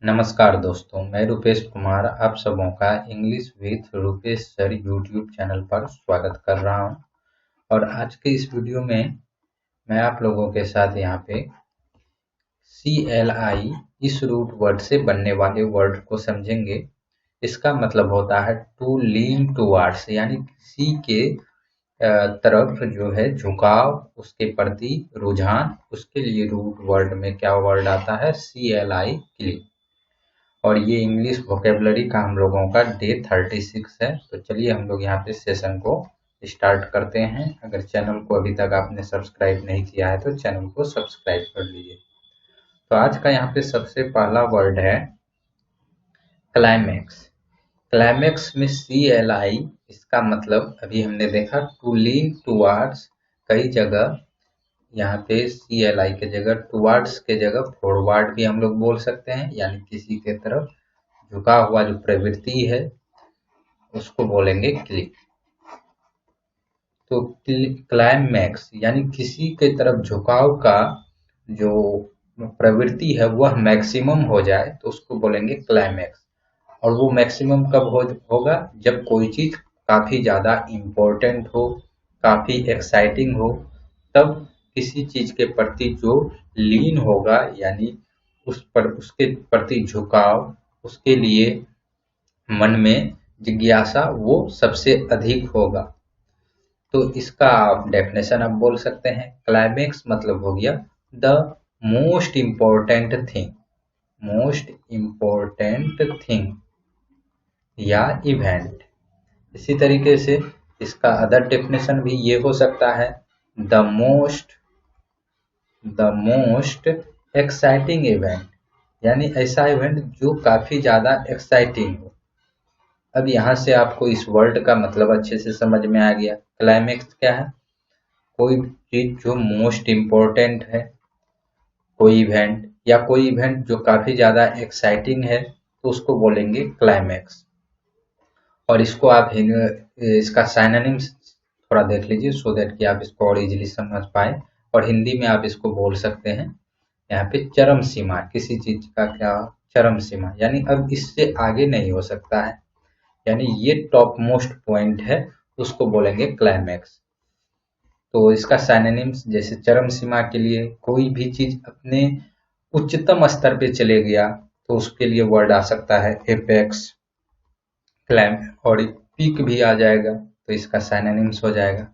नमस्कार दोस्तों, मैं रुपेश कुमार आप सबों का English with Rupesh sir YouTube channel पर स्वागत कर रहा हूं। और आज के इस वीडियो में मैं आप लोगों के साथ यहाँ पे CLI इस रूट वर्ड से बनने वाले वर्ड को समझेंगे। इसका मतलब होता है टू लीन टुवार्ड्स, यानी किसी के तरफ जो है झुकाव, उसके प्रति रुझान, उसके लिए रूट वर्ड में क्या वर्ड आता है? CLI, click. और ये इंग्लिश वोकेबलरी का हम लोगों का डे 36 है। तो चलिए हम लोग यहाँ पे सेशन को स्टार्ट करते हैं। अगर चैनल को अभी तक आपने सब्सक्राइब नहीं किया है तो चैनल को सब्सक्राइब कर लीजिए। तो आज का यहाँ पे सबसे पहला वर्ड है क्लाइमेक्स। क्लाइमेक्स में CLI, इसका मतलब अभी हमने देखा टू लीन टुवार्ड्स। कई जगह यहाँ पे CLI के जगह टुवार्ड्स के जगह फॉरवर्ड भी हम लोग बोल सकते हैं, यानी किसी के तरफ झुका हुआ जो प्रवृत्ति है उसको बोलेंगे क्लिक। तो क्लाइमैक्स यानी किसी के तरफ झुकाव का जो प्रवृत्ति है वह मैक्सिमम हो जाए तो उसको बोलेंगे क्लाइमैक्स। और वो मैक्सिमम कब होगा? जब कोई चीज काफी ज्यादा इम्पोर्टेंट हो, काफी एक्साइटिंग हो, तब किसी चीज के प्रति जो लीन होगा, यानी उसके प्रति झुकाव, उसके लिए मन में जिज्ञासा वो सबसे अधिक होगा। तो इसका आप डेफिनेशन आप बोल सकते हैं, क्लाइमेक्स मतलब हो गया the most important thing, most important thing या इवेंट। इसी तरीके से इसका अदर डेफिनेशन भी ये हो सकता है द मोस्ट एक्साइटिंग इवेंट, यानी ऐसा इवेंट जो काफी ज्यादा एक्साइटिंग हो। अब यहाँ से आपको इस वर्ड का मतलब अच्छे से समझ में आ गया। क्लाइमेक्स क्या है? कोई चीज जो मोस्ट इम्पोर्टेंट है, कोई इवेंट या कोई इवेंट जो काफी ज्यादा एक्साइटिंग है, तो उसको बोलेंगे क्लाइमेक्स। और इसको आप इसका साइनोनिम्स थोड़ा देख लीजिए सो दैट कि आप इसको और इजीली समझ पाए। और हिंदी में आप इसको बोल सकते हैं यहाँ पे चरम सीमा, किसी चीज का क्या चरम सीमा, यानी अब इससे आगे नहीं हो सकता है, यानी ये टॉप मोस्ट पॉइंट है, उसको बोलेंगे क्लाइमैक्स। तो इसका साइनोनिम्स जैसे चरम सीमा के लिए कोई भी चीज अपने उच्चतम स्तर पे चले गया तो उसके लिए वर्ड आ सकता है एपेक्स, क्लाइम। और पीक भी आ जाएगा तो इसका साइनोनिम्स हो जाएगा।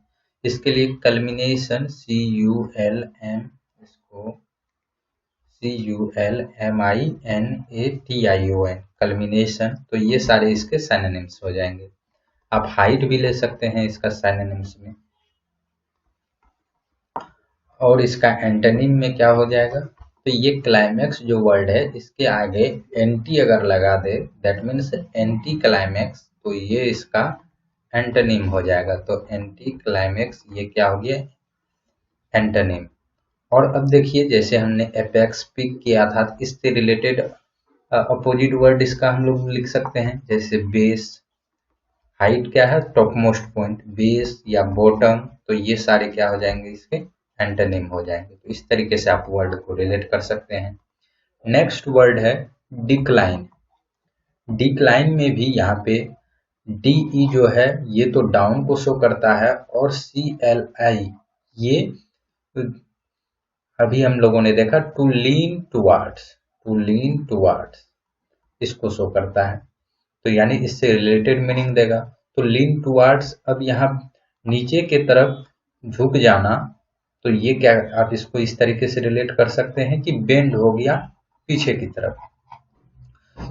इसके लिए कल्मिनेशन, CULMINATION, कल्मिनेशन, तो ये सारे इसके साइनोनिम्स हो जाएंगे। आप हाइट भी ले सकते हैं इसका साइनोनिम्स में। और इसका एंटोनिम में क्या हो जाएगा? तो ये क्लाइमैक्स जो वर्ड है इसके आगे एंटी अगर लगा दे, दैट मीन्स एंटी क्लाइमैक्स, तो ये इसका एंटोनिम हो जाएगा। तो एंटी क्लाइमैक्स ये क्या हो गया? एंटोनिम। और अब देखिए जैसे हमने एपेक्स पिक किया था, इससे रिलेटेड अपोजिट वर्ड इसका हम लोग लिख सकते हैं, जैसे बेस। हाइट क्या है? Top most point. बेस या बॉटम, तो ये सारे क्या हो जाएंगे? इसके एंटोनिम हो जाएंगे। तो इस तरीके से आप वर्ड को रिलेट कर सकते हैं। नेक्स्ट वर्ड है डिक्लाइन। डिक्लाइन में भी यहाँ पे DE जो है ये तो डाउन को शो करता है, और CLI ये अभी हम लोगों ने देखा टू लीन टुवार्ड्स, इसको शो करता है। तो यानी इससे रिलेटेड मीनिंग देगा। तो लीन टुवार्ड्स, अब यहाँ नीचे के तरफ झुक जाना, तो ये क्या, आप इसको इस तरीके से रिलेट कर सकते हैं कि बेंड हो गया पीछे की तरफ।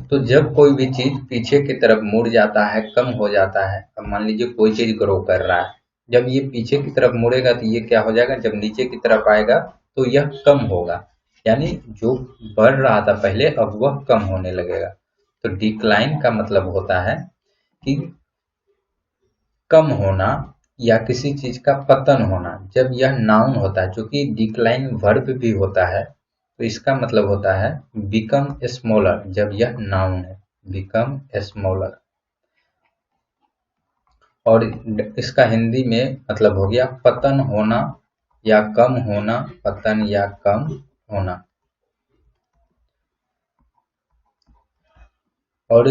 तो जब कोई भी चीज पीछे की तरफ मुड़ जाता है, कम हो जाता है, अब मान लीजिए कोई चीज ग्रो कर रहा है, जब ये पीछे की तरफ मुड़ेगा तो ये क्या हो जाएगा? जब नीचे की तरफ आएगा तो यह कम होगा, यानी जो बढ़ रहा था पहले अब वह कम होने लगेगा। तो डिक्लाइन का मतलब होता है कि कम होना या किसी चीज का पतन होना। जब यह नाउन होता है, क्योंकि डिक्लाइन वर्ब भी होता है, तो इसका मतलब होता है बिकम स्मॉलर, जब यह नाउन है, बिकम स्मॉलर। और इसका हिंदी में मतलब हो गया पतन होना या कम होना, पतन या कम होना। और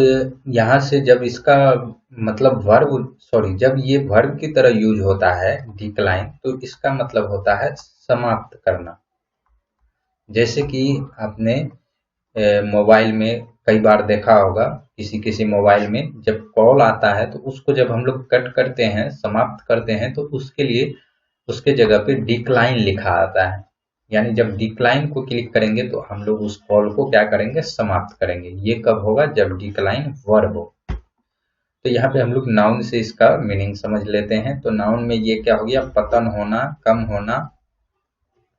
यहाँ से जब इसका मतलब जब ये वर्ब की तरह यूज होता है डिक्लाइन, तो इसका मतलब होता है समाप्त करना। जैसे कि आपने मोबाइल में कई बार देखा होगा, किसी किसी मोबाइल में जब कॉल आता है तो उसको जब हम लोग कट करते हैं, समाप्त करते हैं, तो उसके लिए उसके जगह पे डिक्लाइन लिखा आता है। यानी जब डिक्लाइन को क्लिक करेंगे तो हम लोग उस कॉल को क्या करेंगे, समाप्त करेंगे। ये कब होगा, जब डिक्लाइन वर्ब हो। तो यहाँ पे हम लोग नाउन से इसका मीनिंग समझ लेते हैं। तो नाउन में ये क्या हो गया, पतन होना, कम होना,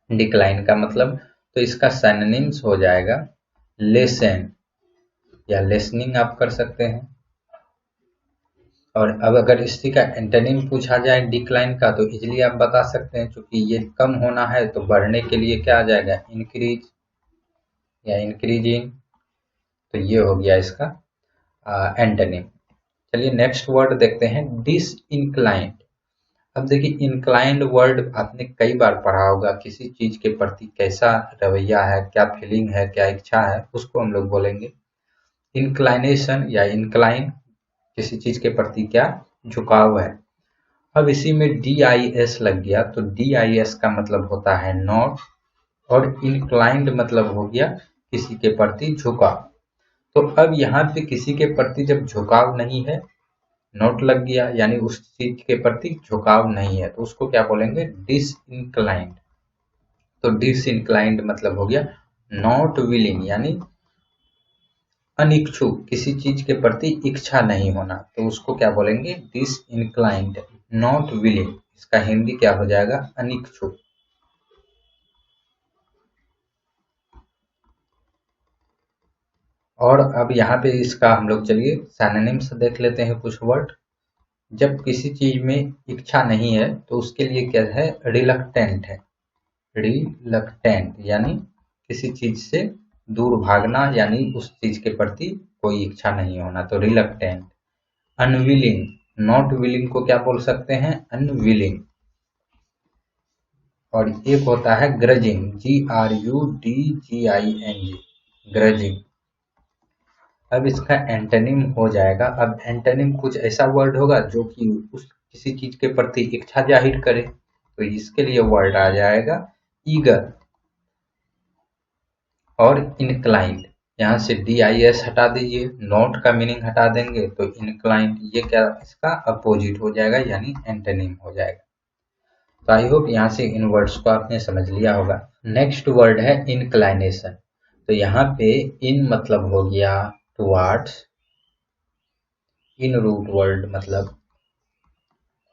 डिक्लाइन का मतलब। तो इसका सिनोनिम्स हो जाएगा लेसन या लिसनिंग आप कर सकते हैं। और अब अगर इसी का एंटोनिम पूछा जाए डिक्लाइन का, तो इजीली आप बता सकते हैं, क्योंकि ये कम होना है तो बढ़ने के लिए क्या आ जाएगा, इंक्रीज या इंक्रीजिंग। तो ये हो गया इसका एंटोनिम। चलिए नेक्स्ट वर्ड देखते हैं, डिसइंक्लाइंड। अब देखिए इंक्लाइंड वर्ड आपने कई बार पढ़ा होगा, किसी चीज के प्रति कैसा रवैया है, क्या फीलिंग है, क्या इच्छा है, उसको हम लोग बोलेंगे इंक्लाइनेशन या इंक्लाइन। किसी चीज के प्रति क्या झुकाव है। अब इसी में डी आई एस लग गया, तो डी आई एस का मतलब होता है नॉट, और इंक्लाइंड मतलब हो गया किसी के प्रति झुकाव। तो अब यहाँ पे किसी के प्रति जब झुकाव नहीं है, नॉट लग गया, यानी उस चीज के प्रति झुकाव नहीं है, तो उसको क्या बोलेंगे, डिसइंक्लाइंड। तो डिसइंक्लाइंड मतलब हो गया नॉट विलिंग, यानी अनिच्छुक, किसी चीज के प्रति इच्छा नहीं होना, तो उसको क्या बोलेंगे, डिसइंक्लाइंड, नॉट विलिंग। इसका हिंदी क्या हो जाएगा, अनिच्छुक। और अब यहाँ पे इसका हम लोग चलिए सिनोनिम्स देख लेते हैं कुछ वर्ड। जब किसी चीज में इच्छा नहीं है तो उसके लिए क्या है, रिलक्टेंट है। रिलक्टेंट यानी किसी चीज से दूर भागना, यानी उस चीज के प्रति कोई इच्छा नहीं होना, तो रिलक्टेंट। अनविलिंग, नॉट विलिंग को क्या बोल सकते हैं, अनविलिंग। और एक होता है ग्रजिंग, GRUDGING, ग्रजिंग। अब इसका एंटोनिम हो जाएगा, अब एंटोनिम कुछ ऐसा वर्ड होगा जो कि उस किसी चीज के प्रति इच्छा जाहिर करे, तो इसके लिए वर्ड आ जाएगा ईगर और इनक्लाइंड। यहाँ से DIS हटा दीजिए, नॉट का मीनिंग हटा देंगे, तो इनक्लाइंड ये क्या इसका अपोजिट हो जाएगा, यानी एंटोनिम हो जाएगा। तो आई होप यहाँ से इन वर्ड्स को आपने समझ लिया होगा। नेक्स्ट वर्ड है इनक्लाइनेशन। तो यहाँ पे इन मतलब हो गया टुवार्ड्स, इन रूट वर्ड मतलब,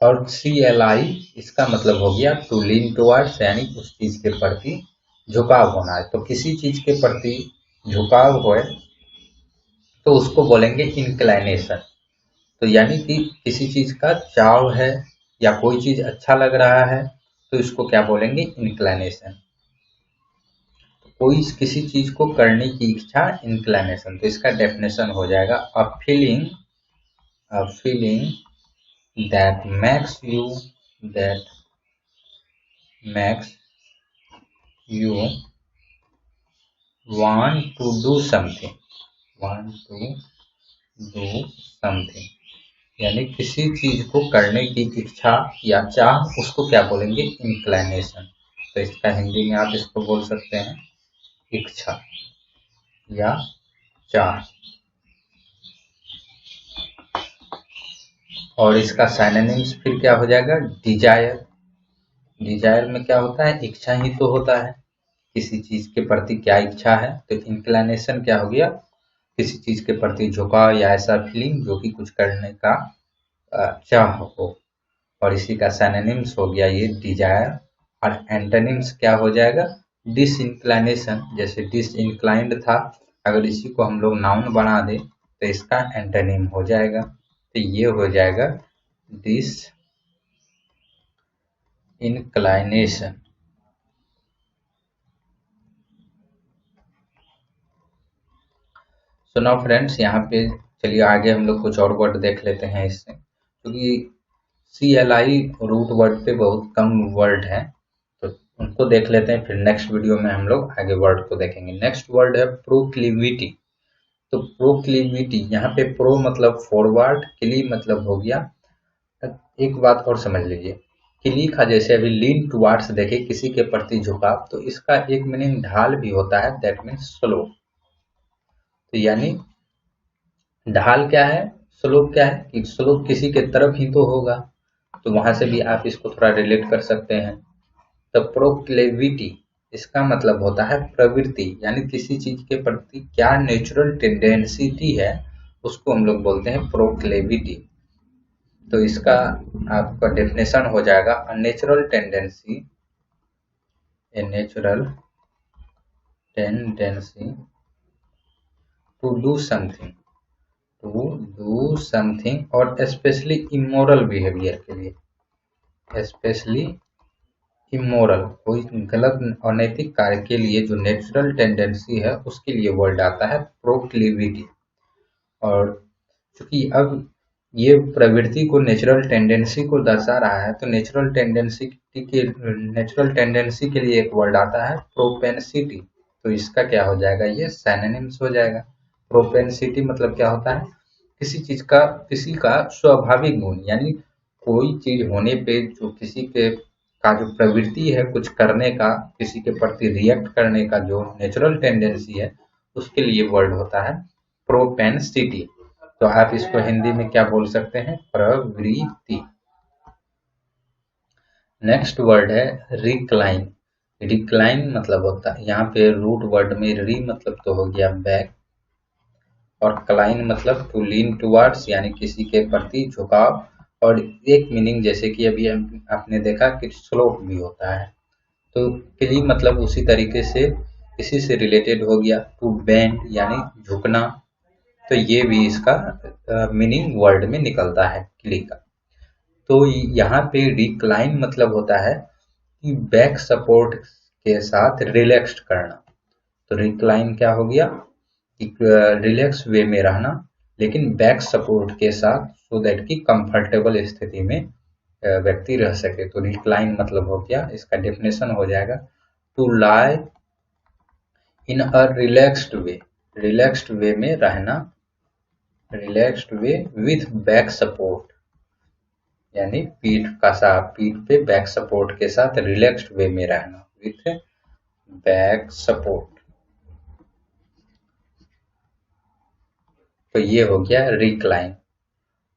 और CLI इसका मतलब हो गया टू लीन टुवार्ड्स, यानी उस चीज के प्रति झुकाव होना है। तो किसी चीज के प्रति झुकाव हो तो उसको बोलेंगे इंक्लाइनेशन। तो यानी कि किसी चीज का चाव है या कोई चीज अच्छा लग रहा है, तो इसको क्या बोलेंगे, इंक्लाइनेशन। तो कोई किसी चीज को करने की इच्छा, इंक्लाइनेशन। तो इसका डेफिनेशन हो जाएगा a feeling that makes you want to do something, यानी किसी चीज को करने की इच्छा या चाह, उसको क्या बोलेंगे, इंक्लाइनेशन। तो इसका हिंदी में आप इसको बोल सकते हैं इच्छा या चाह। और इसका सिनोनिम्स फिर क्या हो जाएगा, डिजायर। डिजायर में क्या होता है, इच्छा ही तो होता है, किसी चीज के प्रति क्या इच्छा है। तो इंक्लाइनेशन क्या हो गया, किसी चीज के प्रति झुकाव या ऐसा फीलिंग जो कि कुछ करने का चाह हो। और इसी का सिनोनिम्स हो गया ये डिजायर। और एंटोनिम्स क्या हो जाएगा, डिसइंक्लाइनेशन। जैसे डिसइंक्लाइंड था, अगर इसी को हम लोग नाउन बना दें तो इसका एंटोनिम हो जाएगा, तो ये हो जाएगा disinclination. So now friends, यहाँ पे चलिए आगे हम लोग कुछ और वर्ड देख लेते हैं इससे, क्योंकि CLI रूट वर्ड पे बहुत कम वर्ड है, तो उनको देख लेते हैं, फिर नेक्स्ट वीडियो में हम लोग आगे वर्ड को देखेंगे। नेक्स्ट वर्ड है प्रोक्लिविटी। तो प्रोक्लिविटी, यहाँ पे प्रो मतलब फॉरवर्ड, क्ली मतलब हो गया। एक बात और समझ लीजिए, क्ली का जैसे अभी लीन टुवार्ड्स देखे किसी के प्रति झुकाव, तो इसका एक मीनिंग ढाल भी होता है, दैट मीन्स स्लोप। तो यानी ढाल क्या है, स्लोप क्या है कि स्लोप किसी के तरफ ही तो होगा, तो वहां से भी आप इसको थोड़ा रिलेट कर सकते हैं। तो प्रोक्लेविटी इसका मतलब होता है प्रवृत्ति, यानी किसी चीज के प्रति क्या नेचुरल टेंडेंसिटी है उसको हम लोग बोलते हैं प्रोक्लेविटी। तो इसका आपका डेफिनेशन हो जाएगा natural tendency, a natural tendency to do something, to do something, और स्पेशली इमोरल बिहेवियर के लिए, स्पेशली इमोरल कोई गलत अनैतिक कार्य के लिए जो नेचुरल टेंडेंसी है उसके लिए वर्ड आता है प्रोक्लिविटी। और चूंकि अब ये प्रवृत्ति को नेचुरल टेंडेंसी को दर्शा रहा है, तो नेचुरल टेंडेंसी के लिए एक वर्ड आता है प्रोपेंसिटी। तो इसका क्या हो जाएगा, ये सिनोनिम्स हो जाएगा। प्रोपेंसिटी मतलब क्या होता है, किसी का स्वाभाविक गुण, यानी कोई चीज होने पे जो किसी के का जो प्रवृत्ति है कुछ करने का, किसी के प्रति रिएक्ट करने का जो नेचुरल टेंडेंसी है, उसके लिए वर्ड होता है प्रोपेंसिटी। तो आप इसको हिंदी में क्या बोल सकते हैं, प्रवृत्ति। नेक्स्ट वर्ड है रिक्लाइन। रिक्लाइन मतलब होता है, यहाँ पे रूट वर्ड में री मतलब तो हो गया बैक, और क्लाइन मतलब टू लीन टुवर्ड्स, यानी किसी के प्रति झुकाव। और एक मीनिंग जैसे कि अभी आपने देखा कि स्लोप भी होता है, तो क्ली मतलब उसी तरीके से इसी से रिलेटेड हो गया, टू बेंड यानी झुकना। तो ये भी इसका मीनिंग वर्ड में निकलता है क्ली का। तो यहाँ पे रिक्लाइन मतलब होता है कि बैक सपोर्ट के साथ रिलैक्स्ड करना। तो रिक्लाइन क्या हो गया कि रिलैक्स वे में रहना, लेकिन बैक सपोर्ट के साथ, सो दैट की कंफर्टेबल स्थिति में व्यक्ति रह सके। तो रिक्लाइन मतलब हो गया, इसका डेफिनेशन हो जाएगा to lie in a relaxed way, relaxed way में रहना, relaxed way with back support, यानी पीठ पे बैक सपोर्ट के साथ रिलैक्स्ड वे में रहना, विथ बैक सपोर्ट। तो ये हो गया रिक्लाइन।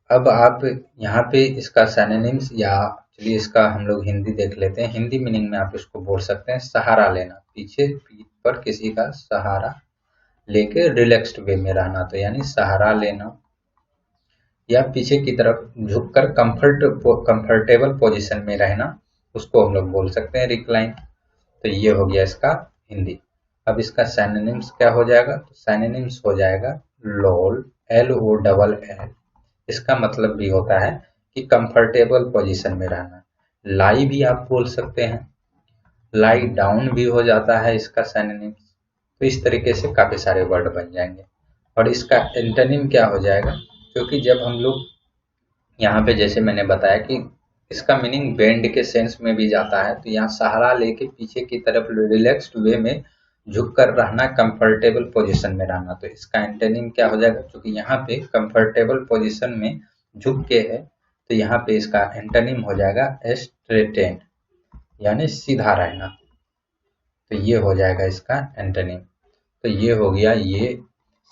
अब आप यहाँ पे इसका सिनोनिम्स, या चलिए इसका हम लोग हिंदी देख लेते हैं। हिंदी मीनिंग में आप इसको बोल सकते हैं सहारा लेना, पीछे पीठ पर किसी का सहारा लेके रिलैक्स्ड वे में रहना, तो यानी सहारा लेना, या पीछे की तरफ झुककर कंफर्टेबल पोजीशन में रहना, उसको हम लोग बोल सकते हैं रिक्लाइन। तो ये हो गया इसका हिंदी। अब इसका सिनोनिम्स क्या हो जाएगा, तो सिनोनिम्स हो जाएगा लोल, LOLL। इसका मतलब भी होता है कि कंफर्टेबल पोजीशन में रहना। लाई भी आप बोल सकते हैं, लाई डाउन भी हो जाता है इसका सिनोनिम्स। तो इस तरीके से काफी सारे वर्ड बन जाएंगे। और इसका एंटोनिम क्या हो जाएगा, क्योंकि जब हम लोग यहाँ पे जैसे मैंने बताया कि इसका मीनिंग बेंड के सेंस में भी जाता है, तो यहाँ सहारा लेके पीछे की तरफ रिलैक्स्ड वे में झुक कर रहना, कंफर्टेबल पोजीशन में रहना। तो इसका एंटोनिम क्या हो जाएगा, क्योंकि यहाँ पे कंफर्टेबल पोजीशन में झुक के है, तो यहाँ पे इसका एंटोनिम हो जाएगा स्ट्रेटेंड, यानी सीधा रहना। तो ये हो जाएगा इसका एंटोनिम। तो ये हो गया ये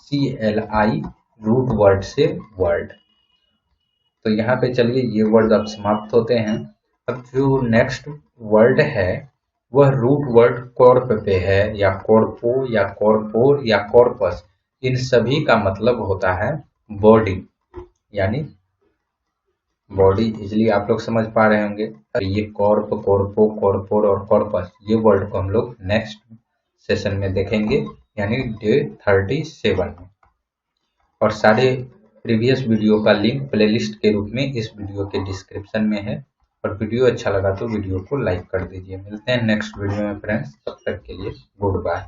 CLI रूट वर्ड से वर्ड। तो यहाँ पे चलिए ये वर्ड अब समाप्त होते हैं। अब जो नेक्स्ट वर्ड है वह रूट वर्ड कॉर्प पे है, या कॉर्पो, या कॉर्पोर, या कॉर्पस। इन सभी का मतलब होता है बॉडी, यानी बॉडी। इजिली आप लोग समझ पा रहे होंगे। ये कॉर्प, कॉर्पो, कॉर्पोर और कॉर्पस, ये वर्ड को हम लोग नेक्स्ट सेशन में देखेंगे, यानी डे 37 में। और सारे प्रीवियस वीडियो का लिंक प्लेलिस्ट के रूप में इस वीडियो के डिस्क्रिप्शन में है। और वीडियो अच्छा लगा तो वीडियो को लाइक कर दीजिए। मिलते हैं नेक्स्ट वीडियो में फ्रेंड्स, तब तक के लिए गुड बाय।